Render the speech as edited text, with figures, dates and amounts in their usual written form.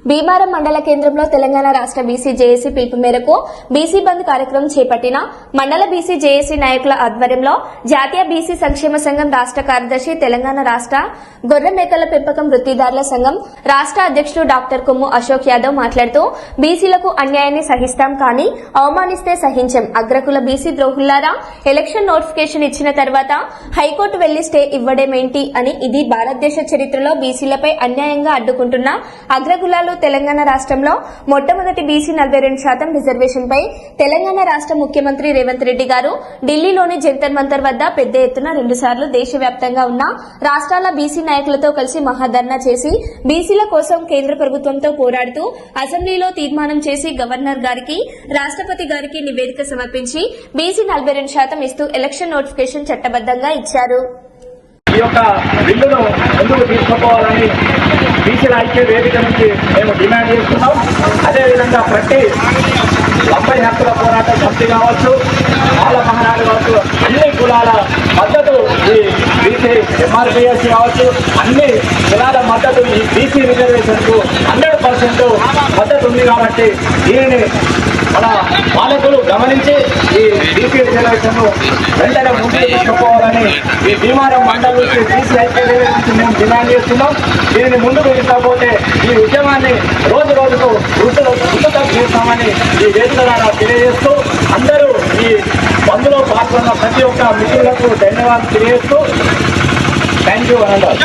భీమారం మండల కేంద్రంలో తెలంగాణ రాష్ట్ర బీసీ జేఏసీ పిలుపు మేరకు బీసీ బంద్ కార్యక్రమం చేపట్టిన మండల బీసీ జేఏసీ నాయకుల ఆధ్వర్యంలో జాతీయ బీసీ సంక్షేమ సంఘం రాష్ట్ర కార్యదర్శి, తెలంగాణ రాష్ట్ర గొర్రె మేకల పెంపకం వృత్తిదారుల సంఘం రాష్ట్ర అధ్యక్షుడు డాక్టర్ కొమ్ము అశోక్ యాదవ్ మాట్లాడుతూ బీసీలకు అన్యాయాన్ని సహిస్తాం కానీ అవమానిస్తే సహించం. అగ్రకుల బీసీ ద్రోహుల్లారా, ఎలక్షన్ నోటిఫికేషన్ ఇచ్చిన తర్వాత హైకోర్టు వెళ్లి స్టే ఇవ్వడమేంటి అని, ఇది భారతదేశ చరిత్రలో బీసీలపై అన్యాయంగా అడ్డుకుంటున్న అగ్రకులాలు తెలంగాణ రాష్ట్రంలో మొట్టమొదటి బీసీ 42% రిజర్వేషన్ పై తెలంగాణ రాష్ట్ర ముఖ్యమంత్రి రేవంత్ రెడ్డి గారు ఢిల్లీలోని జంతర్ మంతర్ వద్ద పెద్ద ఎత్తున 2 సార్లు దేశవ్యాప్తంగా ఉన్న రాష్ట్రాల బీసీ నాయకులతో కలిసి మహాధర్నా చేసి బీసీల కోసం కేంద్ర ప్రభుత్వంతో పోరాడుతూ అసెంబ్లీలో తీర్మానం చేసి గవర్నర్ గారికి, రాష్ట్రపతి గారికి నివేదిక సమర్పించి బీసీ 42% ఇస్తూ ఎలక్షన్ నోటిఫికేషన్ చట్టబద్దంగా ఇచ్చారు. ఈ యొక్క బిల్లును ముందుకు తీసుకుపోవాలని బీసీల ఐక్య వేదిక నుంచి మేము డిమాండ్ చేస్తున్నాం. అదేవిధంగా ప్రతి 90 హక్కుల పోరాట సమితి కావచ్చు, మాల మహానాడు కావచ్చు, అన్ని కులాల మద్దతు ఈ బీసీ ఎంఆర్పీఎస్ కావచ్చు, అన్ని కులాల మద్దతు ఈ బీసీ రిజర్వేషన్ కు 100% మద్దతు ఉంది. కాబట్టి దీనిని మన పాలకులు గమనించి ఈ బీసీ రిజర్వేషన్ ను వెంటనే ముందుకు తీసుకుపోవాలని ఈ భీమారం మండలం నుంచి బీసీ ఐక్య వేదిక నుంచి మేము డిమాండ్ చేస్తున్నాం. దీనిని ముందుకు తీసుకపోతే ఈ ఉద్యమాన్ని రోజు రోజుకు ఉధృతం చేస్తామని ఈ వేదిక ద్వారా తెలియజేస్తూ, అందరూ ఈ బంద్లో పాల్గొన్న ప్రతి ఒక్క మిత్రులకు ధన్యవాదాలు తెలియజేస్తూ థ్యాంక్ యూ అన్నారు.